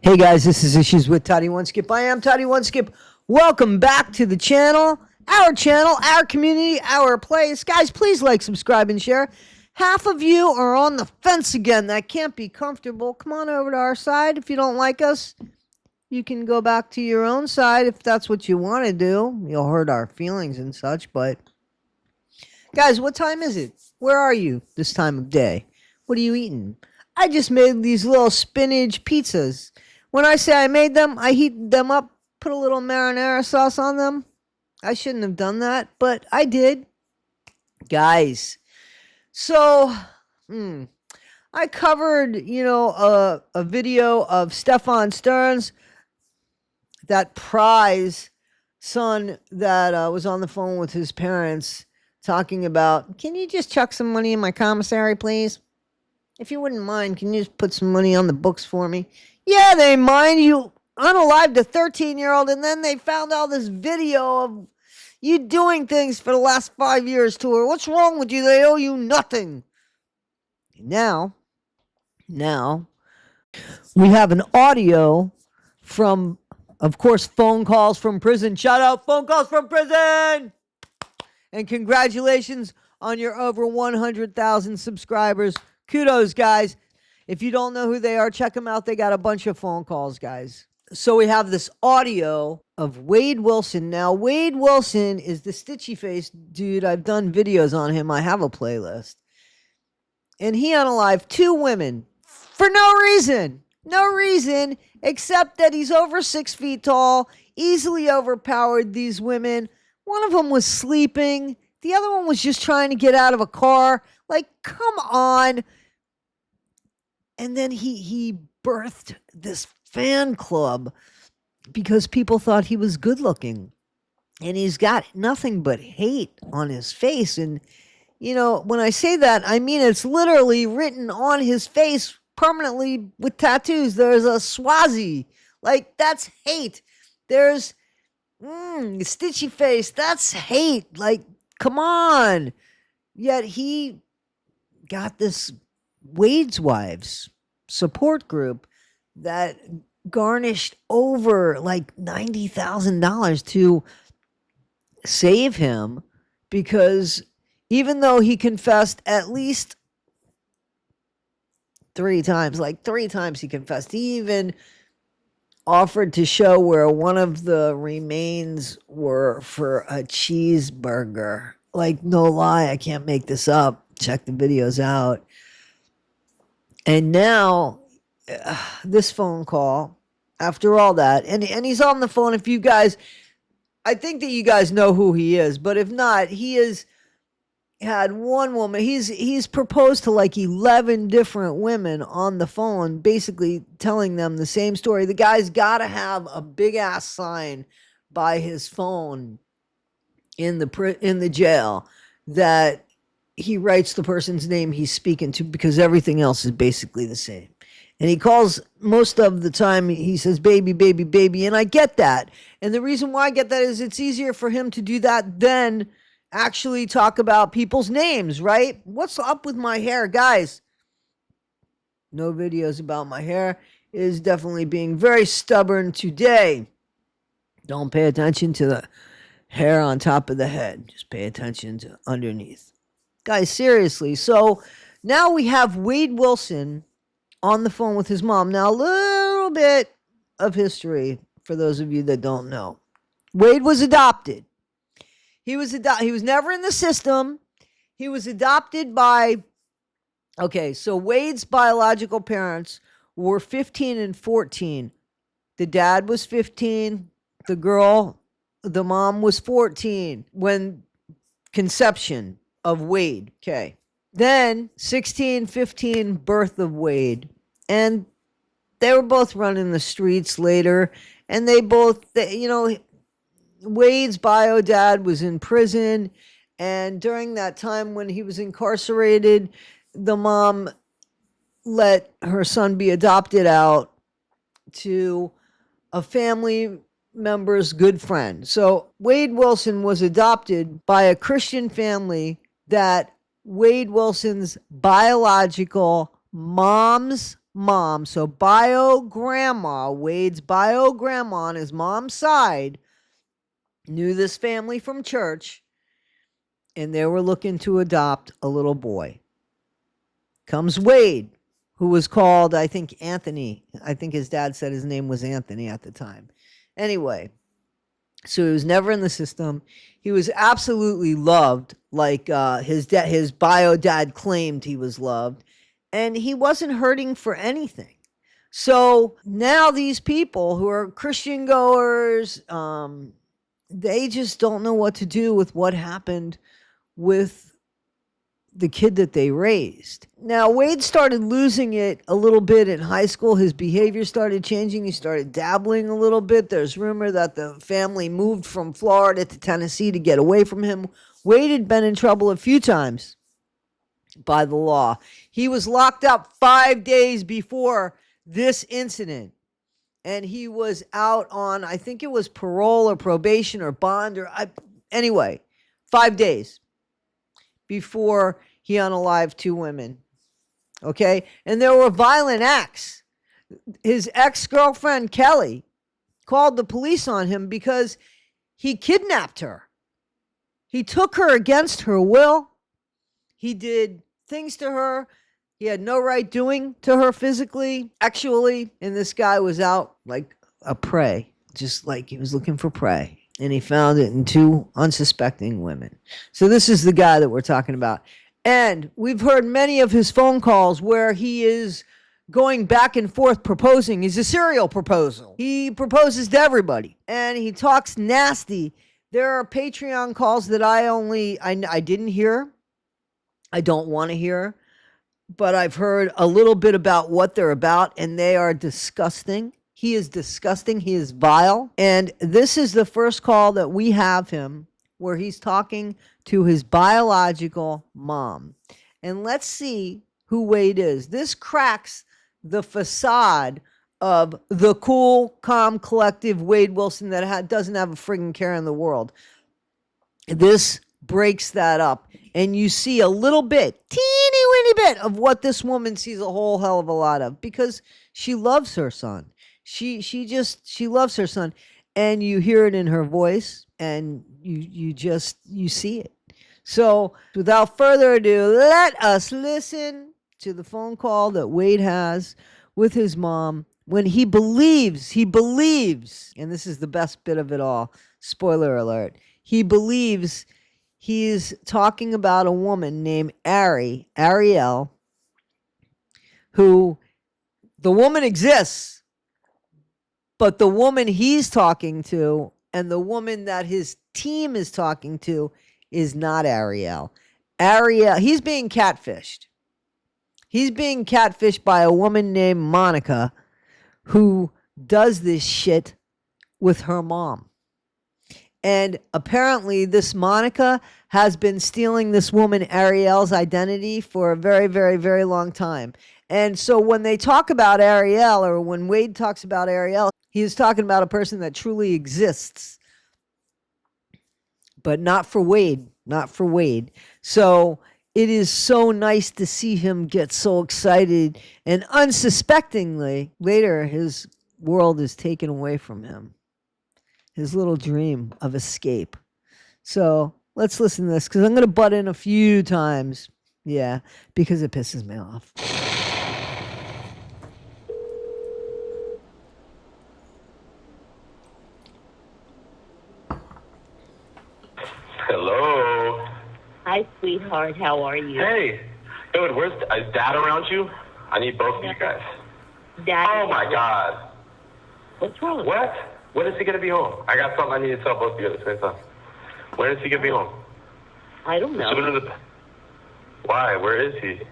Hey guys, this is Issues with Toddy One Skip. I am Toddy One Skip. Welcome back to the channel, our community, our place. Guys, please like, subscribe, and share. Half of you are on the fence again. That can't be comfortable. Come on over to our side. If you don't like us, you can go back to your own side if that's what you want to do. You'll hurt our feelings and such, but guys, what time is it? Where are you this time of day? What are you eating? I just made these little spinach pizzas. When I say I made them, I heated them up, put a little marinara sauce on them. I shouldn't have done that, but I did. Guys, so I covered, a video of Stefan Stearns, that prize son that was on the phone with his parents talking about, can you just chuck some money in my commissary, please? If you wouldn't mind, can you just put some money on the books for me? Yeah, they mind you unalived a 13-year-old, and then they found all this video of you doing things for the last 5 years to her. What's wrong with you? They owe you nothing. Now, we have an audio from, of course, phone calls from prison. Shout out, phone calls from prison! And congratulations on your over 100,000 subscribers. Kudos, guys. If you don't know who they are, check them out. They got a bunch of phone calls, guys. So we have this audio of Wade Wilson. Now, Wade Wilson is the stitchy face dude. I've done videos on him. I have a playlist. And he unalived 2 women for no reason. No reason except that he's over 6 feet tall, easily overpowered these women. One of them was sleeping. The other one was just trying to get out of a car. Like, come on. And then he birthed this fan club because people thought he was good looking. And he's got nothing but hate on his face. And, when I say that, I mean it's literally written on his face permanently with tattoos. There's a Swazi. Like, that's hate. There's stitchy face. That's hate. Like, come on. Yet he got this Wade's Wives support group that garnished over like $90,000 to save him, because even though he confessed at least 3 times, like 3 times he confessed, he even offered to show where one of the remains were for a cheeseburger. Like, no lie, I can't make this up. Check the videos out. And now, this phone call, after all that, and he's on the phone. If you guys, I think that you guys know who he is, but if not, he has had one woman. He's proposed to like 11 different women on the phone, basically telling them the same story. The guy's got to have a big ass sign by his phone in the jail that he writes the person's name he's speaking to, because everything else is basically the same. And he calls most of the time, he says, baby, baby, baby. And I get that. And the reason why I get that is it's easier for him to do that than actually talk about people's names, right? What's up with my hair? Guys, no videos about my hair. It is definitely being very stubborn today. Don't pay attention to the hair on top of the head. Just pay attention to underneath. Guys, seriously. So now we have Wade Wilson on the phone with his mom. Now, a little bit of history for those of you that don't know. Wade was adopted. He was never in the system. He was adopted by, so Wade's biological parents were 15 and 14. The dad was 15. The mom was 14 when conception of Wade. Okay. Then 16, 15, birth of Wade. And they were both running the streets later. And Wade's bio dad was in prison. And during that time when he was incarcerated, the mom let her son be adopted out to a family member's good friend. So Wade Wilson was adopted by a Christian family that Wade Wilson's biological mom's mom. So bio grandma, Wade's bio grandma on his mom's side, knew this family from church, and they were looking to adopt a little boy. Comes Wade, who was called, I think, Anthony. I think his dad said his name was Anthony at the time. Anyway, so he was never in the system. He was absolutely loved, like his bio dad claimed he was loved, and he wasn't hurting for anything. So now these people who are Christian goers, they just don't know what to do with what happened with the kid that they raised. Now, Wade started losing it a little bit in high school. His behavior started changing. He started dabbling a little bit. There's rumor that the family moved from Florida to Tennessee to get away from him. Wade had been in trouble a few times by the law. He was locked up 5 days before this incident, and he was out on, I think it was parole or probation or bond, anyway, 5 days before he unalived 2 women. Okay? And there were violent acts. His ex-girlfriend, Kelly, called the police on him because he kidnapped her. He took her against her will. He did things to her he had no right doing to her physically, actually. And this guy was out like a prey, just like he was looking for prey. And he found it in 2 unsuspecting women. So this is the guy that we're talking about. And we've heard many of his phone calls where he is going back and forth proposing. He's a serial proposal. He proposes to everybody. And he talks nasty. There are Patreon calls that I didn't hear. I don't want to hear. But I've heard a little bit about what they're about, and they are disgusting. He is disgusting. He is vile. And this is the first call that we have him where he's talking to his biological mom. And let's see who Wade is. This cracks the facade of the cool, calm, collective Wade Wilson that doesn't have a friggin' care in the world. This breaks that up. And you see a little bit, teeny weeny bit of what this woman sees a whole hell of a lot of, because she loves her son. She loves her son, and you hear it in her voice, and you see it. So without further ado, let us listen to the phone call that Wade has with his mom when he believes, and this is the best bit of it all, spoiler alert, he believes he's talking about a woman named Ariel, who the woman exists, but the woman he's talking to and the woman that his team is talking to is not Ariel. He's being catfished. He's being catfished by a woman named Monica who does this shit with her mom. And apparently this Monica has been stealing this woman Ariel's identity for a very, very, very long time. And so when they talk about Ariel, or when Wade talks about Ariel, he is talking about a person that truly exists. But not for Wade. So it is so nice to see him get so excited. And unsuspectingly, later his world is taken away from him. His little dream of escape. So let's listen to this, because I'm going to butt in a few times. Yeah, because it pisses me off. Hello. Hi, sweetheart. How are you? Hey. Dude, is Dad around you? I need both of you guys. Dad. Oh, my God. What's wrong? What? When is he going to be home? I got something I need to tell both of you at the same time. When is he going to be home? I don't know. Why? Where is he?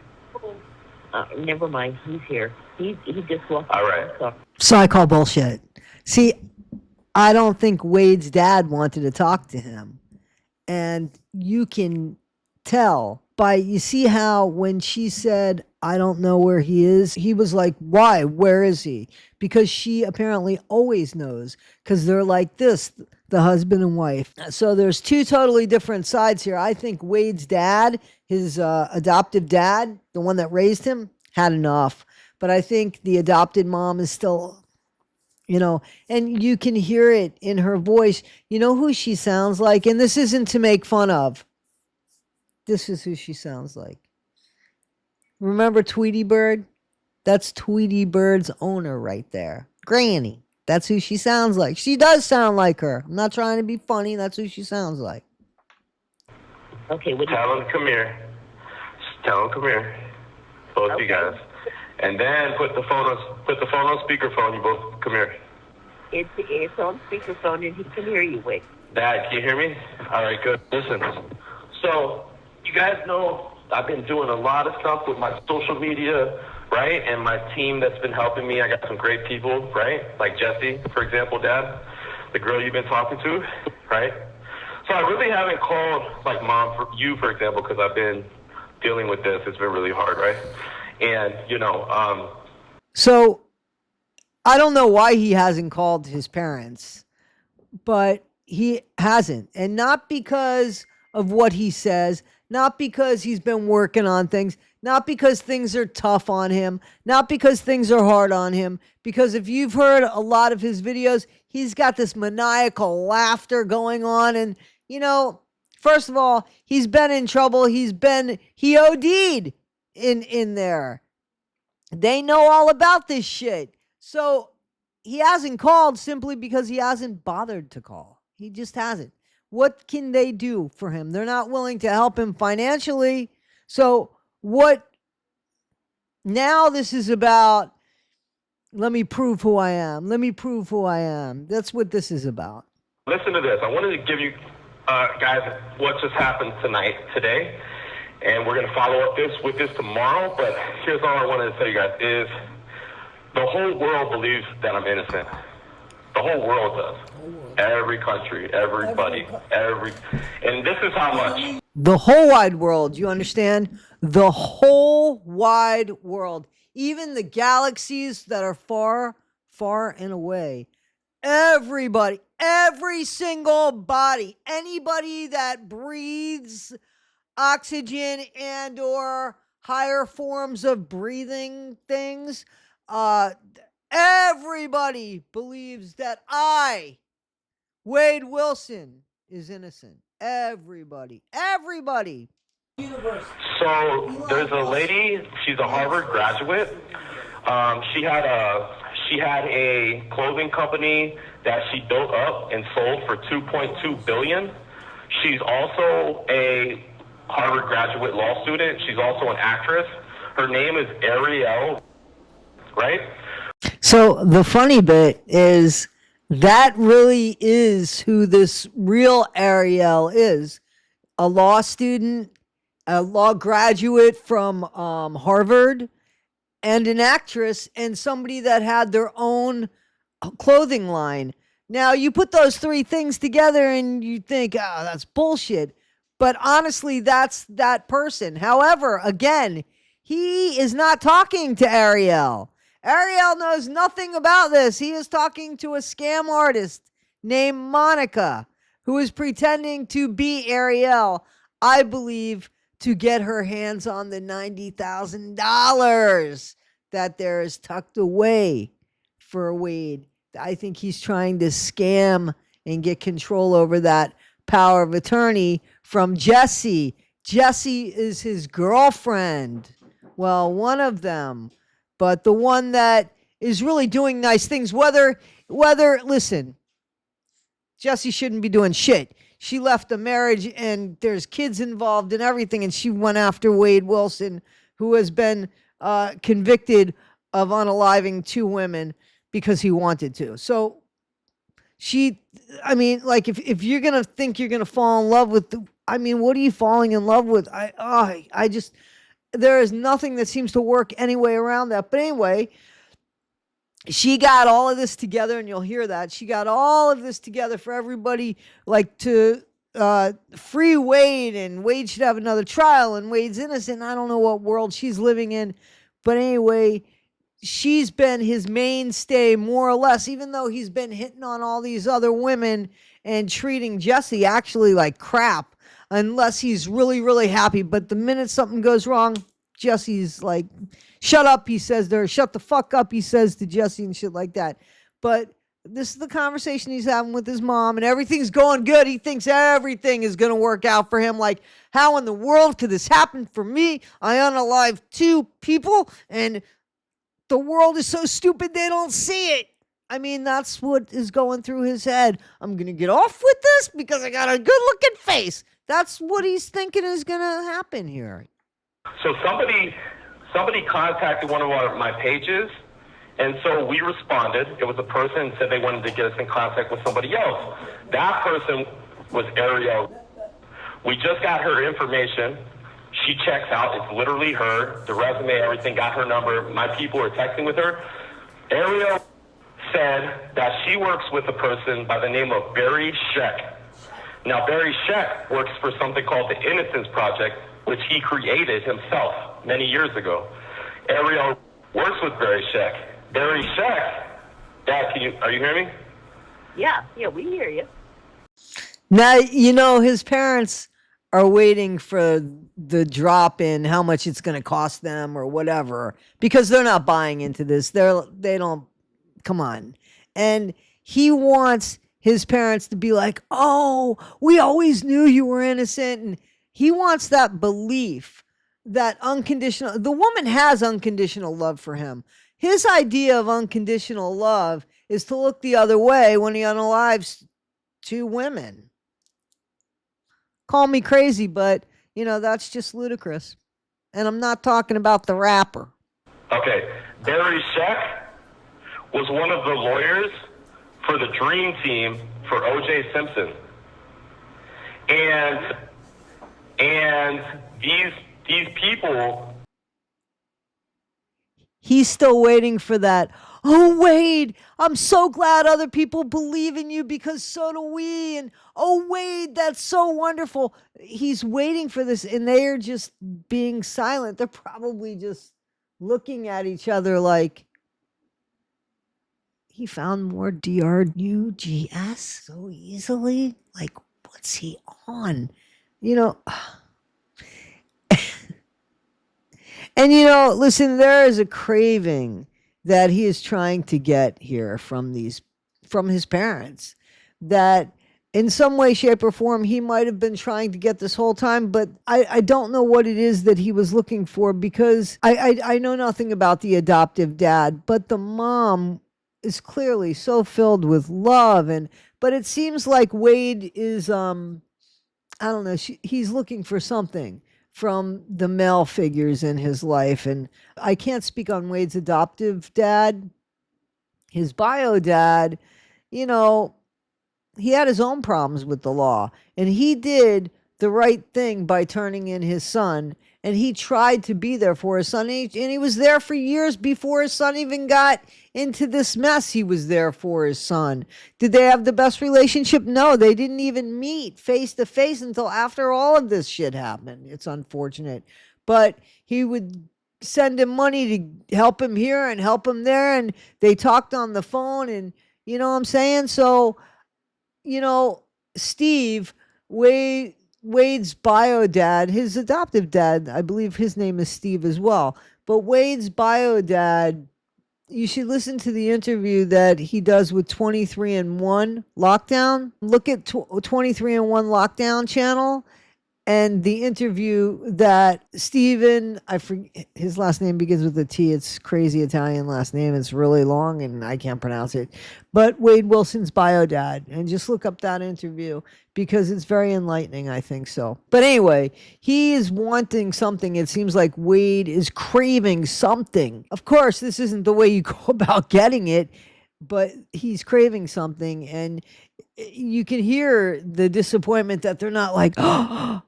Never mind. He's here. He just walked. All right. So I call bullshit. See, I don't think Wade's dad wanted to talk to him. And you can tell you see how when she said, I don't know where he is, he was like, why? Where is he? Because she apparently always knows, because they're like this, the husband and wife. So there's 2 totally different sides here. I think Wade's dad, his adoptive dad, the one that raised him, had enough. but I think the adopted mom is still, and you can hear it in her voice. You know who she sounds like? And this isn't to make fun of. This is who she sounds like. Remember Tweety Bird? That's Tweety Bird's owner right there. Granny. That's who she sounds like. She does sound like her. I'm not trying to be funny. That's who she sounds like. Okay, what do you Tell him come here. Just tell him come here. Both you guys. And then put the phone on speakerphone. You both come here. It's on speakerphone and he can hear you. Wait. Dad, can you hear me? All right, good. Listen. So, you guys know I've been doing a lot of stuff with my social media, right? And my team that's been helping me. I got some great people, right? Like Jessie, for example, Dad, the girl you've been talking to, right? So I really haven't called, like, Mom, for example, because I've been dealing with this. It's been really hard, right? And, So, I don't know why he hasn't called his parents, but he hasn't. And not because of what he says, not because he's been working on things, not because things are tough on him, not because things are hard on him. Because if you've heard a lot of his videos, he's got this maniacal laughter going on. And, first of all, he's been in trouble. He OD'd in there. They know all about this shit. So he hasn't called simply because he hasn't bothered to call. He just hasn't. What can they do for him? They're not willing to help him financially. So now this is about, let me prove who I am. Let me prove who I am. That's what this is about. listen to this. I wanted to give you guys what just happened today. And we're going to follow up with this tomorrow. But here's all I wanted to tell you guys is the whole world believes that I'm innocent. The whole world does. Every country, everybody, and this is how much. The whole wide world, you understand? The whole wide world. Even the galaxies that are far, far and away. Everybody, every single body, anybody that breathes oxygen and or higher forms of breathing things, everybody believes that Wade Wilson, is innocent. Everybody. So there's a lady. She's a Harvard graduate. She had a clothing company that she built up and sold for $2.2 billion. She's also a Harvard graduate law student. She's also an actress. Her name is Ariel, right? So the funny bit is that really is who this real Ariel is. A law student, a law graduate from Harvard, and an actress, and somebody that had their own clothing line. Now, you put those three things together and you think, that's bullshit. But honestly, that's that person. However, again, he is not talking to Ariel. Ariel knows nothing about this. He is talking to a scam artist named Monica, who is pretending to be Ariel, I believe, to get her hands on the $90,000 that there is tucked away for Wade. I think he's trying to scam and get control over that power of attorney from Jessie. Jessie is his girlfriend. Well, one of them. But the one that is really doing nice things, whether listen, Jessie shouldn't be doing shit. She left the marriage and there's kids involved and everything, and she went after Wade Wilson, who has been convicted of unaliving 2 women because he wanted to. So if you're going to think you're going to fall in love with, what are you falling in love with? There is nothing that seems to work any way around that. But anyway, she got all of this together, and you'll hear that. She got all of this together for everybody, like to free Wade, and Wade should have another trial, and Wade's innocent. I don't know what world she's living in. But anyway, she's been his mainstay, more or less, even though he's been hitting on all these other women and treating Jessie actually like crap, unless he's really, really happy. But the minute something goes wrong, Jesse's like, shut up, he says to her. Shut the fuck up, he says to Jesse and shit like that. But this is the conversation he's having with his mom, and everything's going good. He thinks everything is going to work out for him. Like, how in the world could this happen for me? I unalived 2 people, and the world is so stupid they don't see it. I mean, that's what is going through his head. I'm going to get off with this because I got a good looking face. That's what he's thinking is going to happen here. So somebody contacted one of my pages, and so we responded. It was a person said they wanted to get us in contact with somebody else. That person was Ariel. We just got her information. She checks out. It's literally her. The resume, everything, got her number. My people are texting with her. Ariel said that she works with a person by the name of Barry Sheck. Now, Barry Sheck works for something called the Innocence Project, which he created himself many years ago. Ariel works with Barry Sheck. Barry Sheck, Dad, are you hearing me? Yeah, we hear you. Now, his parents are waiting for the drop in how much it's going to cost them or whatever, because they're not buying into this. They don't, come on. And he wants his parents to be like, oh, we always knew you were innocent. And he wants that belief, that unconditional, the woman has unconditional love for him. His idea of unconditional love is to look the other way when he unalives 2 women. Call me crazy, but, that's just ludicrous. And I'm not talking about the rapper. Okay. Barry Sheck was one of the lawyers for the Dream Team for O.J. Simpson. And these people... He's still waiting for that. Oh, Wade, I'm so glad other people believe in you because so do we. And, oh, Wade, that's so wonderful. He's waiting for this, and they are just being silent. They're probably just looking at each other like, he found more DRUGS so easily? Like, what's he on? And, listen, there is a craving that he is trying to get here from his parents, that in some way, shape, or form, he might have been trying to get this whole time, but I don't know what it is that he was looking for, because I know nothing about the adoptive dad, but the mom is clearly so filled with love, but it seems like Wade is, I don't know, he's looking for something from the male figures in his life. And I can't speak on Wade's adoptive dad. His bio dad, he had his own problems with the law, and he did the right thing by turning in his son, and he tried to be there for his son, and he was there for years before his son even got into this mess. He was there for his son. Did they have the best relationship? No, they didn't even meet face to face until after all of this shit happened. It's unfortunate, but he would send him money to help him here and help him there, and they talked on the phone, and you know what I'm saying? So, Steve, Wade's bio dad, his adoptive dad, I believe his name is Steve as well. But Wade's bio dad, you should listen to the interview that he does with 23andMe Lockdown. Look at 23andMe Lockdown channel, and the interview that Steven, I forget, his last name begins with a T. It's crazy Italian last name. It's really long and I can't pronounce it. But Wade Wilson's bio dad. And just look up that interview because it's very enlightening, I think so. But anyway, he is wanting something. It seems like Wade is craving something. Of course, this isn't the way you go about getting it, but he's craving something. And you can hear the disappointment that they're not like, oh,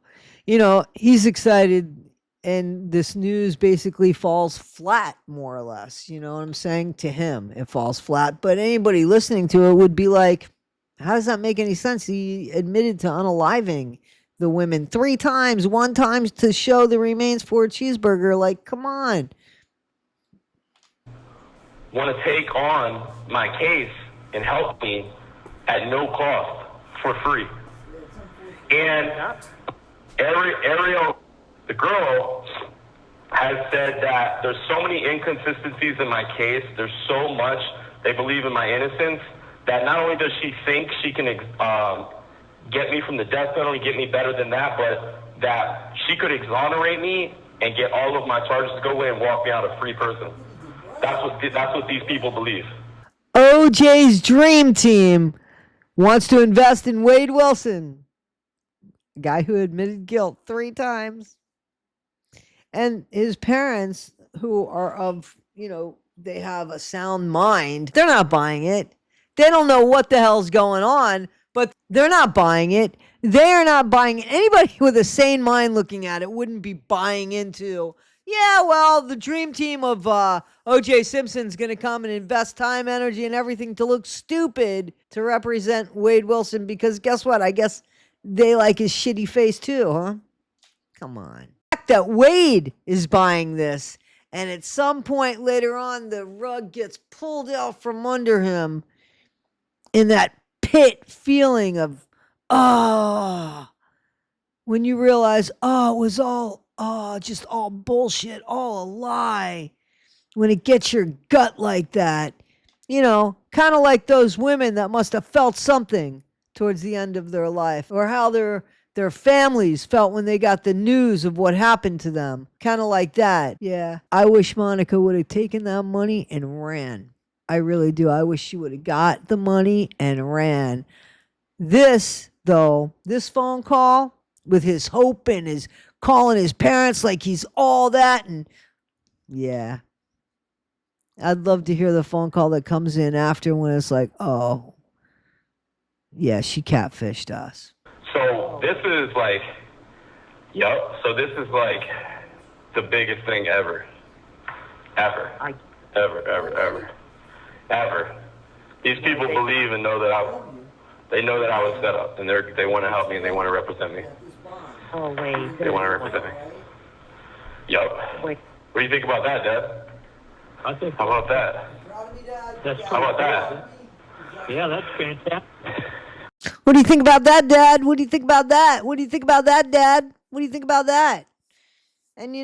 he's excited, and this news basically falls flat, more or less. You know what I'm saying? To him, it falls flat. But anybody listening to it would be like, how does that make any sense? He admitted to unaliving the women 3 times, 1 time to show the remains for a cheeseburger. Like, come on. Want to take on my case and help me at no cost for free. And Ariel, the girl, has said that there's so many inconsistencies in my case. There's so much they believe in my innocence that not only does she think she can get me from the death penalty, get me better than that, but that she could exonerate me and get all of my charges to go away and walk me out a free person. That's what these people believe. OJ's dream team wants to invest in Wade Wilson, a guy who admitted guilt 3 times. And his parents, who are of, they have a sound mind, they're not buying it. They don't know what the hell's going on, but they're not buying it. They're not buying it. Anybody with a sane mind looking at it wouldn't be buying into, yeah, well, the dream team of O.J. Simpson's going to come and invest time, energy, and everything to look stupid to represent Wade Wilson because guess what? I guess they like his shitty face too, huh? Come on. The fact that Wade is buying this and at some point later on the rug gets pulled out from under him in that pit feeling of, when you realize, it was all, just all bullshit, all a lie. When it gets your gut like that, kind of like those women that must have felt something towards the end of their life, or how their families felt when they got the news of what happened to them. Kind of like that. Yeah. I wish Monica would have taken that money and ran. I really do. I wish she would have got the money and ran. This, though, this phone call with his hope and his calling his parents like he's all that. And yeah, I'd love to hear the phone call that comes in after when it's like, oh, yeah, she catfished us. So this is like, so this is like the biggest thing ever. Ever. These people believe and know that they know that I was set up, and they want to help me and they want to represent me. Oh, wait. They want to represent me. Wait. What do you think about that, Dad? How about that? How about that? Yeah, that's fantastic. What do you think about that, Dad? What do you think about that? What do you think about that, Dad? What do you think about that? And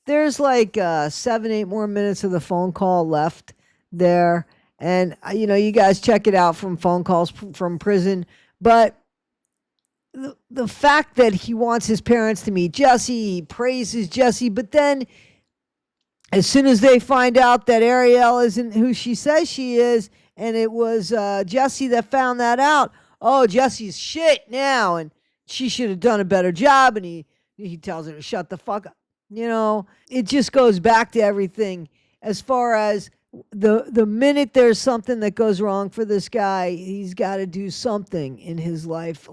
there's like 7-8 more minutes of the phone call left there. And, you guys check it out from phone calls from prison. But the fact that he wants his parents to meet Jesse, he praises Jesse, but then as soon as they find out that Ariel isn't who she says she is, and it was Jesse that found that out, oh, Jesse's shit now, and she should have done a better job, and he tells her to shut the fuck up. It just goes back to everything as far as the minute there's something that goes wrong for this guy, he's got to do something in his life.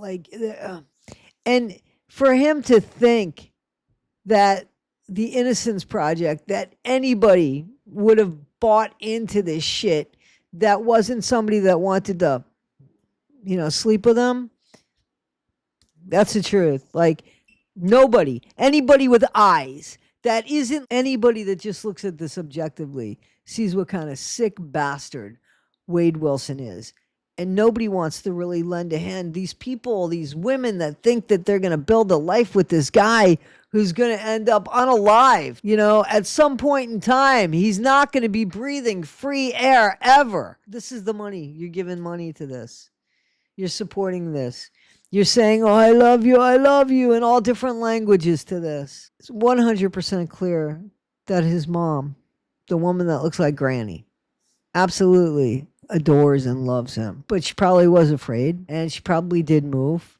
And for him to think that the Innocence Project, that anybody would have bought into this shit that wasn't somebody that wanted to, sleep with him, that's the truth. Like, nobody, anybody with eyes, that isn't anybody that just looks at this objectively, sees what kind of sick bastard Wade Wilson is. And nobody wants to really lend a hand. These people, these women that think that they're going to build a life with this guy who's going to end up unalive, at some point in time, he's not going to be breathing free air ever. This is the money. You're giving money to this. You're supporting this. You're saying, oh, I love you in all different languages to this. It's 100% clear that his mom, the woman that looks like Granny, absolutely adores and loves him. But she probably was afraid, and she probably did move.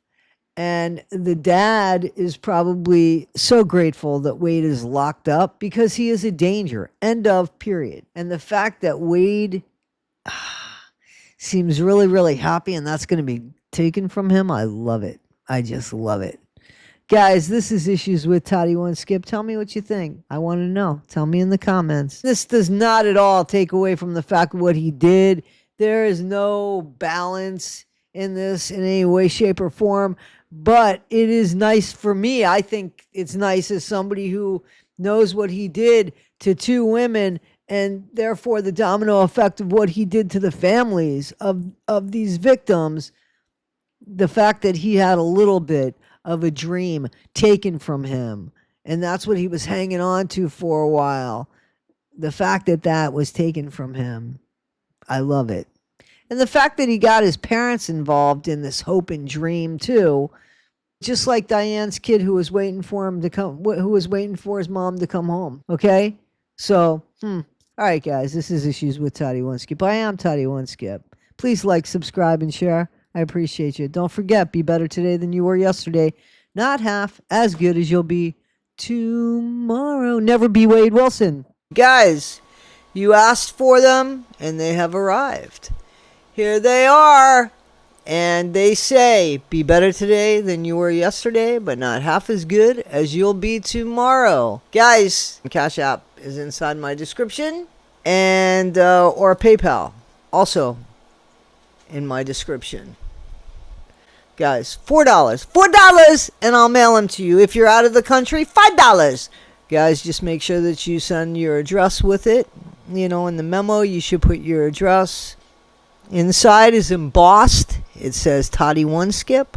And the dad is probably so grateful that Wade is locked up because he is a danger. End of, period. And the fact that Wade seems really, really happy and that's going to be taken from him, I love it. I just love it. Guys, this is Issues with Toddy One Skip. Tell me what you think. I want to know. Tell me in the comments. This does not at all take away from the fact of what he did. There is no balance in this in any way, shape, or form. But it is nice for me. I think it's nice as somebody who knows what he did to 2 women and therefore the domino effect of what he did to the families of these victims. The fact that he had a little bit of a dream taken from him And that's what he was hanging on to for a while. The fact that that was taken from him, I love it. And the fact that he got his parents involved in this hope and dream too, just like Diane's kid who was waiting for him to come, who was waiting for his mom to come home. Okay, so all right, guys, this is Issues with Toddy One Skip. I am Toddy One Skip. Please like, subscribe, and share. I appreciate you. Don't forget, be better today than you were yesterday. Not half as good as you'll be tomorrow. Never be Wade Wilson. Guys, you asked for them, and they have arrived. Here they are. And they say, be better today than you were yesterday, but not half as good as you'll be tomorrow. Guys, Cash App is inside my description, and or PayPal also in my description. Guys, $4, and I'll mail them to you. If you're out of the country, $5. Guys, just make sure that you send your address with it. You know, in the memo, you should put your address. Inside is embossed. It says Toddy One Skip.